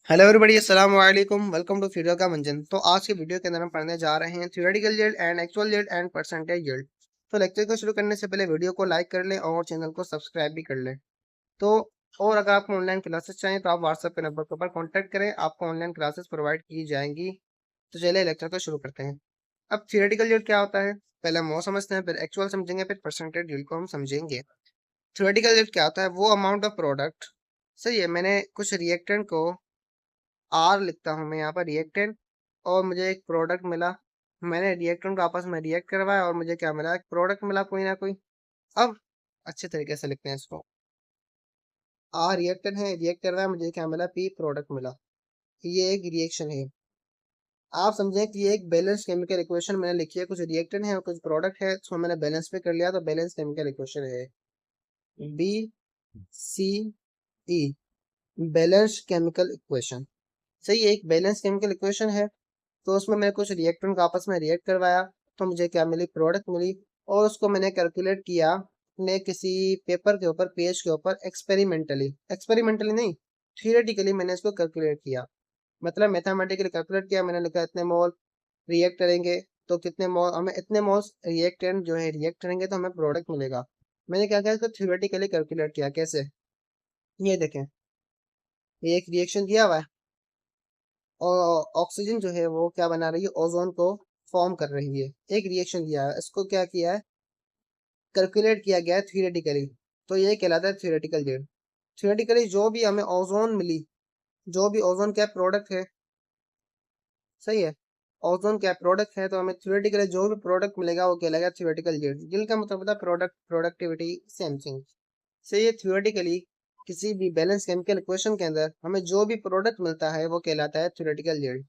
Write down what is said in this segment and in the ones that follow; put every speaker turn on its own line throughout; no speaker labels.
Hello everybody, अस्सलाम वालेकुम। Welcome to future का मंजन। तो आज की वीडियो के अंदर हम पढ़ने जा रहे हैं theoretical yield and actual yield and percentage yield. तो लेक्चर को शुरू करने से पहले वीडियो को लाइक कर लें और चैनल को सब्सक्राइब भी कर लें। तो और अगर आपको ऑनलाइन क्लासेस चाहिए तो आप व्हाट्सएप के नंबर के ऊपर कॉन्टैक्ट करें, आपको ऑनलाइन क्लासेस प्रोवाइड की जाएंगी। तो चलिए लेक्चर को शुरू करते हैं। अब थ्योरेटिकल यील्ड क्या होता है, पहले हम वो समझते हैं, फिर एक्चुअल समझेंगे, फिर परसेंटेज यील्ड को हम समझेंगे। थ्योरेटिकल यील्ड क्या होता है, वो अमाउंट ऑफ प्रोडक्ट। सही है, मैंने कुछ रिएक्टेंट को आर लिखता हूँ मैं यहाँ पर रिएक्टेंट, और मुझे एक प्रोडक्ट मिला। मैंने रिएक्टेंट को आपस में रिएक्ट करवाया और मुझे क्या मिला, एक प्रोडक्ट मिला कोई ना कोई। अब अच्छे तरीके से लिखते हैं इसको। आर रिएक्टेंट है, रिएक्ट कर रहा है, मुझे क्या मिला, पी प्रोडक्ट मिला। ये एक रिएक्शन है। आप समझें कि ये एक बैलेंस केमिकल इक्वेशन मैंने लिखी है, कुछ रिएक्टेंट है और कुछ प्रोडक्ट है, उसको मैंने बैलेंस पे कर लिया, तो बैलेंस केमिकल इक्वेशन है बी सी ई, बैलेंस केमिकल इक्वेशन। सही है, एक बैलेंस केमिकल इक्वेशन है। तो उसमें मैंने कुछ रिएक्टेंट को आपस में रिएक्ट करवाया, तो मुझे क्या मिली, प्रोडक्ट मिली। और उसको मैंने कैलकुलेट किया अपने किसी पेपर के ऊपर, पेज के ऊपर, एक्सपेरिमेंटली। एक्सपेरिमेंटली नहीं, थियोरेटिकली मैंने इसको कैलकुलेट किया। मतलब मैथमेटिकली कैलकुलेट किया, मैंने लिखा इतने मोल रिएक्ट करेंगे तो कितने मोल, हमें इतने मोल्स रिएक्टेंट जो है रिएक्ट करेंगे तो हमें प्रोडक्ट मिलेगा। मैंने क्या किया, इसको थियोरेटिकली कैलकुलेट किया। कैसे, ये देखें, ये एक रिएक्शन दिया हुआ है और ऑक्सीजन जो है वो क्या बना रही है, ओजोन को फॉर्म कर रही है। एक रिएक्शन दिया है, इसको क्या किया है, कैलकुलेट किया गया है थियोरेटिकली। तो ये कहलाता है थियोरेटिकल जेड। थियोरेटिकली जो भी हमें ओजोन मिली, जो भी ओजोन क्या प्रोडक्ट है, सही है, ओजोन क्या प्रोडक्ट है, तो हमें थियोरेटिकली जो भी प्रोडक्ट मिलेगा वो कहलाएगा थियोरेटिकल जेड। जेड का मतलब होता है प्रोडक्ट, प्रोडक्टिविटी, सेम थिंग। सही है, थियोरेटिकली किसी भी बैलेंस केमिकल इक्वेशन के अंदर हमें जो भी प्रोडक्ट मिलता है वो कहलाता है थियोरेटिकल जेड।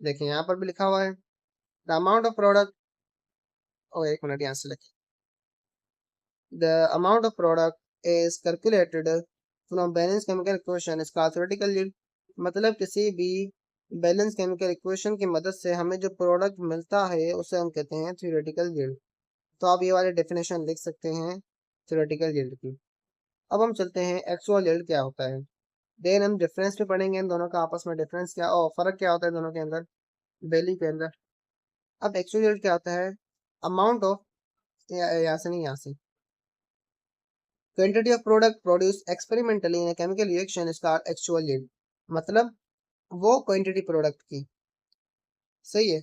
देखिए यहाँ पर भी लिखा हुआ है द अमाउंट ऑफ प्रोडक्ट, और एक मिनट यहाँ से लिखें, the amount of product is calculated from balance chemical equation is called theoretical yield। मतलब किसी भी बैलेंस केमिकल इक्वेशन की मदद से हमें जो प्रोडक्ट मिलता है उसे हम कहते हैं थियोरेटिकल यील्ड। तो आप ये वाले डेफिनेशन लिख सकते हैं थियोरेटिकल यील्ड की। अब हम चलते हैं एक्चुअल यील्ड क्या होता है। देन हम डिफरेंस भी पढ़ेंगे इन दोनों का, आपस में डिफरेंस क्या और फर्क क्या होता है दोनों के अंदर, वैल्यू के अंदर। अब एक्चुअल यील्ड क्या होता है, अमाउंट ऑफ, यहाँ से नहीं, यहाँ से, quantity of product produced experimentally in a chemical reaction is called actual yield। मतलब वो क्वांटिटी प्रोडक्ट की, सही है,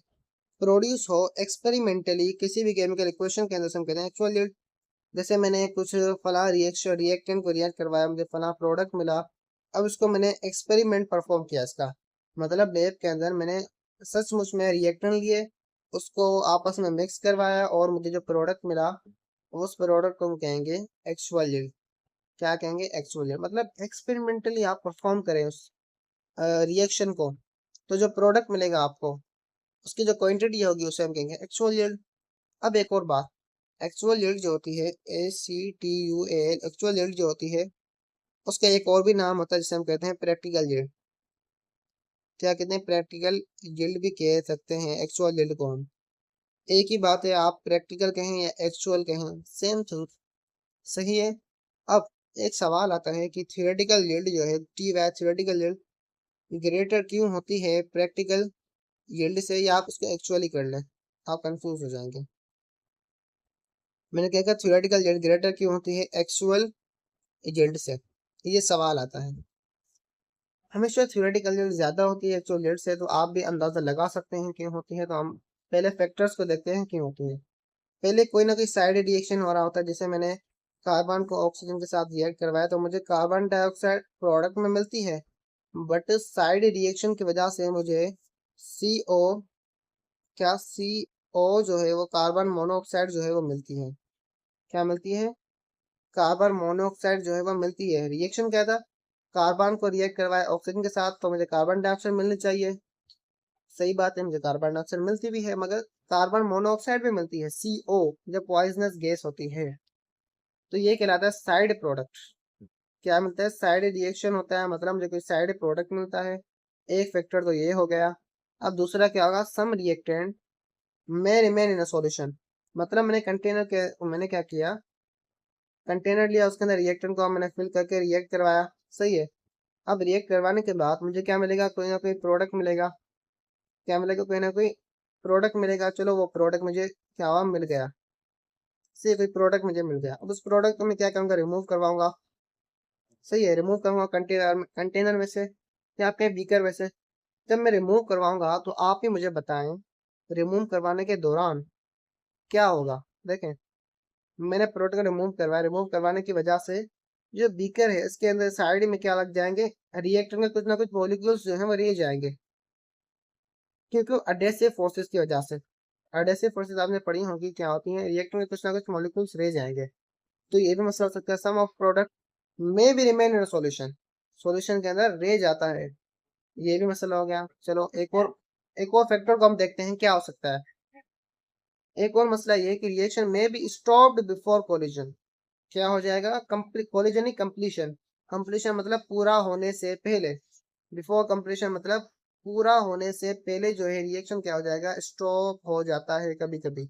प्रोड्यूस हो एक्सपेरिमेंटली किसी भी केमिकल इक्वेशन के अंदर से हम कहते हैं एक्चुअल यील्ड। जैसे मैंने कुछ फला रिएक्शन रिएक्टेंट को रिएक्ट करवाया, मुझे फला प्रोडक्ट मिला। अब इसको मैंने एक्सपेरिमेंट परफॉर्म किया इसका, मतलब लैब के अंदर मैंने सचमुच में रिएक्टेंट लिए, उसको आपस में मिक्स करवाया और मुझे जो प्रोडक्ट मिला उस प्रोडक्ट को हम कहेंगे एक्चुअल यील्ड। क्या कहेंगे, एक्चुअल यील्ड। मतलब एक्सपेरिमेंटली आप परफॉर्म करें उस रिएक्शन को, तो जो प्रोडक्ट मिलेगा आपको, उसकी जो क्वांटिटी होगी उसे हम कहेंगे एक्चुअल यील्ड। अब एक और बात, एक्चुअल यील्ड जो होती है, ACTUAL, एक्चुअल यील्ड जो होती है उसका एक और भी नाम होता है जिसे हम कहते हैं प्रैक्टिकल यील्ड। क्या कहते हैं, प्रैक्टिकल यील्ड भी कह सकते हैं एक्चुअल यील्ड को हम। एक ही बात है, आप प्रैक्टिकल कहें या एक्चुअल कहें, सेम थिंग। सही है। अब एक सवाल आता है कि थियोरेटिकल यील्ड जो है, T Y theoretical yield greater क्यों होती है प्रैक्टिकल यील्ड से, या आप उसको एक्चुअली कर लें, आप कंफ्यूज हो जाएंगे। मैंने क्या कहा, थियोरेटिकल यील्ड ग्रेटर क्यों होती है एक्चुअल यील्ड से, ये सवाल आता है। हमेशा थियोरेटिकल यील्ड ज्यादा होती है एक्चुअल यील्ड से, तो आप भी अंदाजा लगा सकते हैं क्यों होती है। तो हम पहले फैक्टर्स को देखते हैं क्यों होती है। पहले कोई ना कोई साइड रिएक्शन हो रहा होता है, जैसे मैंने कार्बन को ऑक्सीजन के साथ रिएक्ट करवाया तो मुझे कार्बन डाइऑक्साइड प्रोडक्ट में मिलती है, बट साइड रिएक्शन की वजह से मुझे CO, क्या CO जो है वो कार्बन मोनोऑक्साइड जो है वो मिलती है। क्या मिलती है, कार्बन मोनोऑक्साइड जो है वो मिलती है। रिएक्शन क्या था, कार्बन को रिएक्ट करवाया ऑक्सीजन के साथ तो मुझे कार्बन डाइऑक्साइड मिलनी चाहिए। सही बात है, मुझे कार्बन डाइऑक्साइड मिलती भी है, मगर कार्बन मोनोऑक्साइड भी मिलती है, CO, जो पॉइजनस गैस होती है। तो ये कहलाता है साइड प्रोडक्ट। क्या मिलता है, साइड रिएक्शन होता है, मतलब मुझे कोई साइड प्रोडक्ट मिलता है। एक फैक्टर तो ये हो गया। अब दूसरा क्या होगा, सम reactant may remain in a solution। मतलब मैंने क्या किया, कंटेनर लिया, उसके अंदर रिएक्टेंट को मैंने फिल करके रिएक्ट करवाया, सही है। अब रिएक्ट करवाने के बाद मुझे क्या मिलेगा, कोई ना कोई प्रोडक्ट मिलेगा। क्या मिलेगा, कोई ना कोई प्रोडक्ट मिलेगा। चलो वो प्रोडक्ट मुझे क्या हुआ, मिल गया। से कोई प्रोडक्ट मुझे मिल गया। अब उस प्रोडक्ट को मैं क्या करूँगा, रिमूव करवाऊंगा। सही है, रिमूव करूंगा कंटेनर में से या आपके बीकर में से। जब मैं रिमूव करवाऊंगा तो आप ही मुझे बताएं रिमूव करवाने के दौरान क्या होगा। देखें, मैंने प्रोडक्ट को रिमूव करवाया, रिमूव करवाने की वजह से जो बीकर है इसके अंदर साइड में क्या लग जाएंगे, रिएक्टर में कुछ ना कुछ मॉलिक्यूल्स जो है वो रह जाएंगे, क्योंकि अडेसिव फोर्सेस की वजह से। अडेसिव फोर्सेस आपने पढ़ी होगी क्या होती हैं, रिएक्टर में कुछ ना कुछ मॉलिक्यूल्स रह जाएंगे। तो ये भी मसला हो सकता है। Some of product may be remain in solution, solution के अंदर रह जाता है। ये भी मसला हो गया। चलो एक और फैक्टर को हम देखते हैं क्या हो सकता है। एक और मसला ये है कि रिएक्शन में बी स्टॉप्ड बिफोर कोलिजन। क्या हो जाएगा, कोलिजन ही कंप्लीशन। कंप्लीशन मतलब पूरा होने से पहले। बिफोर कंप्लीशन मतलब पूरा होने से पहले जो है रिएक्शन क्या हो जाएगा, स्टॉप हो जाता है। कभी कभी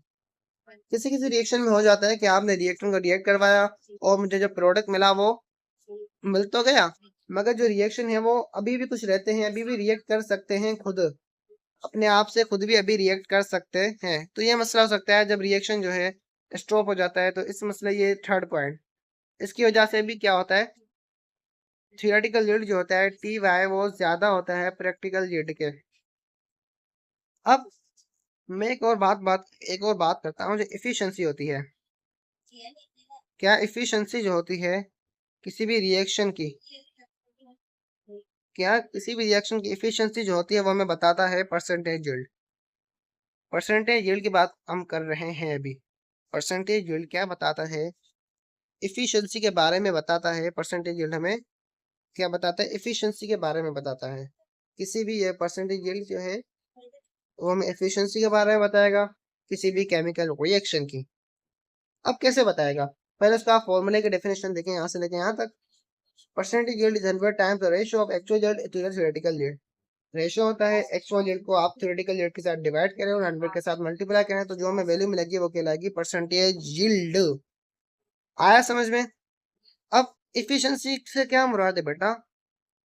किसी किसी रिएक्शन में हो जाता है कि आपने रिएक्शन को रिएक्ट करवाया और मुझे जो प्रोडक्ट मिला वो मिल तो गया, मगर जो रिएक्शन है वो अभी भी कुछ रहते हैं, अभी भी रिएक्ट कर सकते हैं, खुद अपने आप से खुद भी अभी रिएक्ट कर सकते हैं। तो ये मसला हो सकता है जब रिएक्शन जो है स्टॉप हो जाता है। तो इस मसले, ये थर्ड पॉइंट, इसकी वजह से भी क्या होता है, थियोरेटिकल यील्ड जो होता है टी वाई वो ज्यादा होता है प्रैक्टिकल यील्ड के। अब मैं एक और बात करता हूँ, जो इफिशिएंसी होती है। क्या इफिशिएंसी जो होती है किसी भी रिएक्शन की, क्या किसी भी रिएक्शन की इफिशिएंसी जो होती है वो हमें बताता है परसेंटेज यील्ड। परसेंटेज यील्ड की बात हम कर रहे हैं अभी। परसेंटेज यील्ड क्या बताता है, इफिशिएंसी के बारे में बताता है। परसेंटेज यील्ड हमें क्या बताता है, इफिशिएंसी के बारे में बताता है। किसी भी ये परसेंटेज यील्ड जो है वो हमें एफिशिएंसी के बारे में बताएगा, किसी भी केमिकल रिएक्शन की। अब कैसे बताएगा, पहले उसका फॉर्मूले की डेफिनेशन देखें, यहाँ से लेके यहाँ तक। Percentage yield is 100 times the ratio of actual yield to the theoretical yield. Ratio होता है एक्चुअल यील्ड को आप थ्योरेटिकल यील्ड के साथ डिवाइड करें और 100 के साथ मल्टीप्लाई करें, तो जो हमें वैल्यू मिलेगी वो कहलाएगी परसेंटेज यील्ड। आया समझ में। अब इफिशिएंसी से क्या मुराद है बेटा,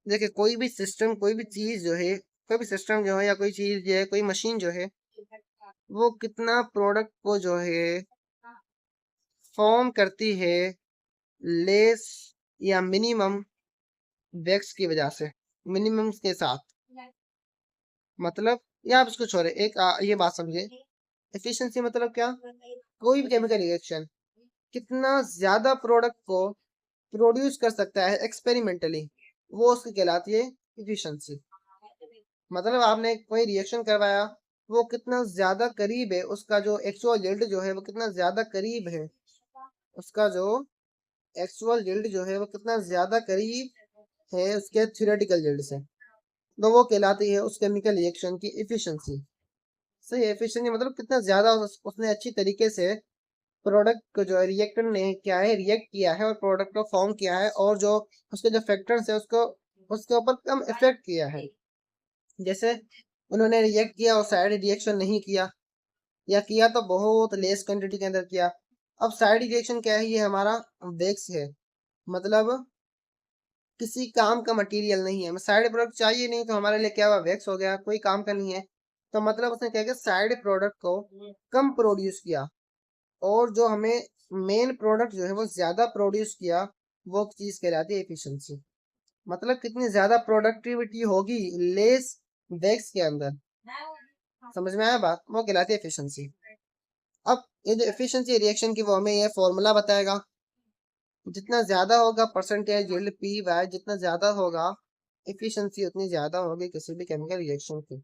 देखिए कोई भी सिस्टम, कोई भी चीज जो है, कोई भी सिस्टम जो है या कोई चीज जो है, कोई मशीन जो है, वो कितना प्रोडक्ट को जो है फॉर्म करती है लेस या मिनिमम वैक्स की वजह से, मिनिमम के साथ। मतलब या आप इसको छोड़े, ये बात समझे, एफिशिएंसी मतलब क्या, कोई भी केमिकल रिएक्शन कितना ज्यादा प्रोडक्ट को प्रोड्यूस कर सकता है एक्सपेरिमेंटली, वो उसकी कहलाती है एफिशिएंसी। मतलब आपने कोई रिएक्शन करवाया, वो कितना ज्यादा करीब है, उसका जो एक्चुअल यील्ड जो है वो कितना ज्यादा करीब है, उसका जो एक्चुअल यील्ड जो है वो कितना ज्यादा करीब है उसके थ्योरेटिकल यील्ड से, तो वो कहलाती है उस केमिकल रिएक्शन की एफिशिएंसी। सही है, एफिशिएंसी मतलब कितना ज्यादा उसने अच्छी तरीके से प्रोडक्ट को जो है रिएक्टर ने क्या है रिएक्ट किया है और प्रोडक्ट को फॉर्म किया है, और जो उसके जो फैक्टर्स है उसको उसके ऊपर कम इफेक्ट किया है। जैसे उन्होंने रिएक्ट किया और साइड रिएक्शन नहीं किया, या किया तो बहुत लेस क्वांटिटी के अंदर किया। अब साइड रिएक्शन क्या है, ये हमारा बेक्स है, मतलब किसी काम का मटेरियल नहीं है, हमें साइड प्रोडक्ट चाहिए नहीं, तो हमारे लिए क्या हुआ, वैक्स हो गया, कोई काम का नहीं है। तो मतलब उसने क्या किया, साइड प्रोडक्ट को कम प्रोड्यूस किया, और जो हमें मेन प्रोडक्ट जो है वो ज्यादा प्रोड्यूस किया, वो चीज कहलाती है एफिशिएंसी। मतलब कितनी ज्यादा प्रोडक्टिविटी होगी लेस वैक्स के अंदर, समझ में आया बात, वो कहलाती है एफिशिएंसी। अब ये जो एफिशिएंसी रिएक्शन की वो हमें ये फॉर्मूला बताएगा, जितना ज्यादा होगा परसेंटेज यील्ड पी वाई, जितना ज्यादा होगा एफिशिएंसी उतनी ज्यादा होगी किसी भी केमिकल रिएक्शन की।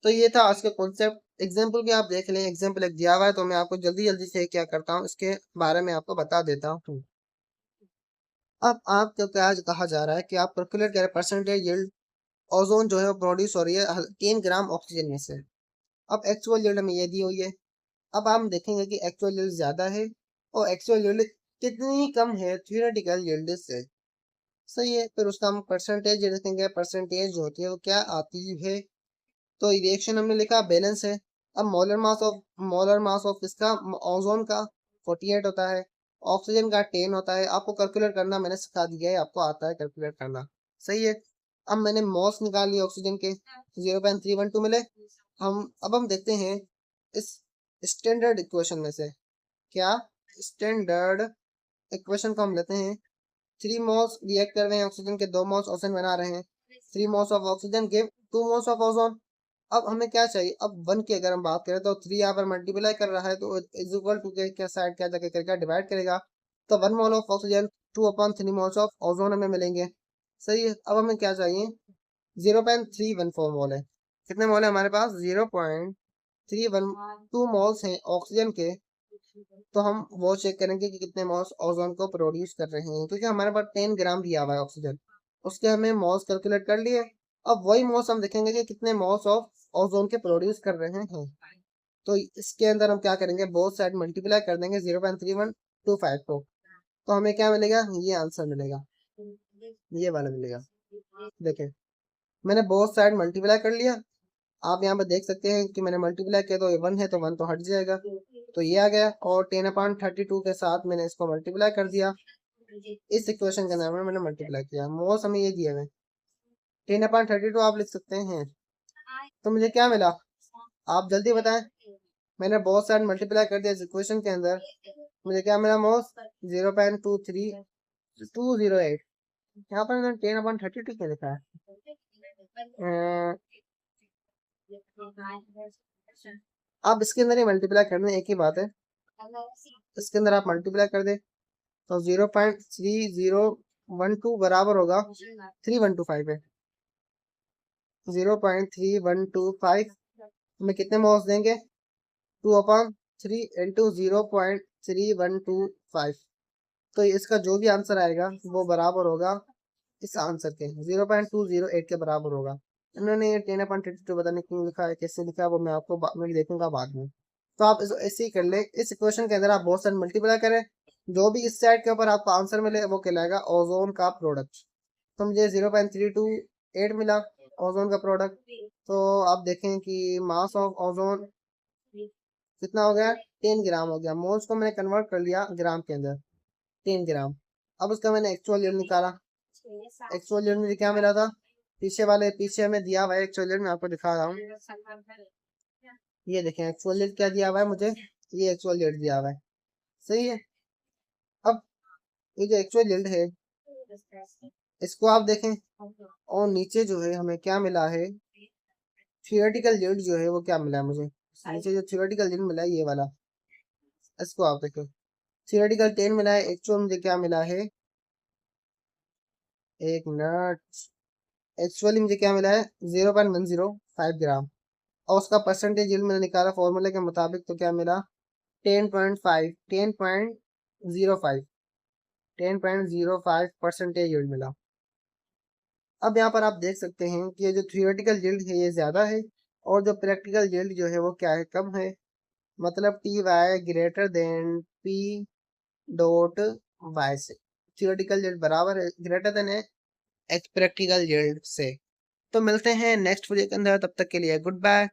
तो ये था आज का कॉन्सेप्ट। एग्जाम्पल भी आप देख लें, एग्जाम्पल एक दिया हुआ है, तो मैं आपको जल्दी जल्दी से क्या करता हूँ इसके बारे में आपको बता देता हूँ। अब आपको क्या कहा जा रहा है कि आप कैलकुलेट करें परसेंटेज यील्ड ओजोन जो है वो प्रोड्यूस हो रही है 3 ग्राम ऑक्सीजन में से। अब एक्चुअल यील्ड हमें ये दी हुई है। अब हम देखेंगे कि एक्चुअल यील्ड ज्यादा है और एक्चुअल यील्ड कितनी कम है थियोरेटिकल यील्ड से। सही है, फिर उसका हम परसेंटेज देखेंगे, परसेंटेज जो होती है वो क्या आती है। तो रिएक्शन हमने लिखा बैलेंस है। अब मोलर मास ऑफ इसका ओजोन का 48 होता है, ऑक्सीजन का 10 होता है। आपको कैलकुलेट करना मैंने सिखा दिया है, आपको आता है कैलकुलेट करना। सही है। अब मैंने मॉल्स निकाल लिए ऑक्सीजन के, 0.312 मिले। हम देखते हैं इस स्टैंडर्ड इक्वेशन में से, क्या स्टैंडर्ड इक्वेशन को हम लेते हैं। 3 मोल्स रिएक्ट कर रहे हैं ऑक्सीजन के, 2 मोल्स ऑक्सीजन बना रहे हैं। 3 moles of oxygen give 2 moles of ozone. अब हमें क्या चाहिए, अब 1 की अगर हम बात करें तो 3 यहाँ पर मल्टीप्लाई कर रहा है तो इज इक्वल टू के क्या साइड क्या जगह करेगा, डिवाइड करेगा। तो 1 mole of oxygen 2/3 moles of ozone हमें मिलेंगे। सही है। अब हमें क्या चाहिए, 0.314 मोल है। कितने मोल है हमारे पास, 0.312 मोल्स हैं ऑक्सीजन के। तो हम वो चेक करेंगे कि कितने मॉल्स ओजोन को प्रोड्यूस कर रहे हैं, क्योंकि हमारे पास 10 ग्राम दिया हुआ है ऑक्सीजन, उसके हमें मॉल्स कैलकुलेट कर लिए। अब वही मॉल्स हम देखेंगे कि कितने मॉल्स ऑफ ओजोन के प्रोड्यूस कर रहे हैं। तो इसके अंदर हम क्या करेंगे, बोथ साइड मल्टीप्लाई कर देंगे 0.3125 को। तो हमें क्या मिलेगा, ये आंसर मिलेगा, ये वाला मिलेगा। देखें, मैंने बोथ साइड मल्टीप्लाई कर लिया। आप यहाँ पे देख सकते हैं कि मैंने मल्टीप्लाई किया तो ये 1 है तो 1 तो हट जाएगा, तो ये आ गया। और 10/32 के साथ मैंने इसको मल्टीप्लाई कर दिया। इस इक्वेशन के अंदर में मैंने मल्टीप्लाई किया, मोल्स हमें ये दिए हुए 10/32 आप लिख सकते हैं। तो मुझे क्या मिला, आप जल्दी बताएं। मैंने बहुत साइड मल्टीप्लाई कर दिया इस इक्वेशन के अंदर, मुझे क्या मिला, मोल्स 0.23208। यहाँ पर मैंने 10/32 क्या लिखा है, आप इसके अंदर ही मल्टीप्लाई कर दें, एक ही बात है। इसके अंदर आप मल्टीप्लाई कर दें तो 0.3012 बराबर होगा 3125 है। 0.3125 हमें कितने मोल्स देंगे, 2/3 इंटू 0.3125। तो इसका जो भी आंसर आएगा वो बराबर होगा इस आंसर के, 0.208 के बराबर होगा। इन्होंने ये 10/32 पता नहीं क्यों लिखा है, कैसे लिखा है, वो मैं आपको मैं देखूंगा बाद में। तो आप ऐसे ही कर ले, इस इक्वेशन के अंदर आप बहुत सारे मल्टीप्लाई करें, जो भी इस साइड के ऊपर आपको आंसर मिले वो कहलाएगा ओजोन का प्रोडक्ट। तो मुझे 0.328 मिला ओजोन का प्रोडक्ट। तो आप देखें कि मास ऑफ ओजोन कितना हो गया, 10 ग्राम हो गया। मोल्स को मैंने कन्वर्ट कर लिया ग्राम के अंदर, 10 ग्राम। अब उसका मैंने एक्चुअल यूनिट निकाला, एक्चुअल यूनिट मुझे क्या मिला था, पीछे हमें दिया हुआ है एक्चुअल यूनिट, मैं आपको दिखा रहा हूँ। ये देखें एक्चुअल यूनिट क्या दिया हुआ है मुझे, ये एक्चुअल यूनिट दिया हुआ है। सही है। अब ये जो एक्चुअल यील्ड है इसको आप देखें, और नीचे जो है हमें क्या मिला है, थियोरेटिकल यील्ड जो है वो क्या मिला है मुझे, नीचे जो थियोरेटिकल यील्ड मिला है ये वाला, इसको आप देखें। थियोरेटिकल 10 मिला है, एक्चुअल मुझे क्या मिला है, एक मिनट, एक्चुअली मुझे क्या मिला है 0.105 ग्राम। और उसका परसेंटेज यील्ड मैंने निकाला फॉर्मूले के मुताबिक, तो क्या मिला 10.5 10.05 10.05% यील्ड मिला। अब यहाँ पर आप देख सकते हैं कि ये जो थियोरेटिकल यील्ड है ये ज़्यादा है, और जो प्रैक्टिकल यील्ड जो है वो क्या है, कम है। मतलब T Y greater than P dot Y से, थियोरेटिकल यील्ड बराबर है, ग्रेटर देन है प्रैक्टिकल यील्ड से। तो मिलते हैं नेक्स्ट वीडियो के अंदर, तब तक के लिए गुड बाय।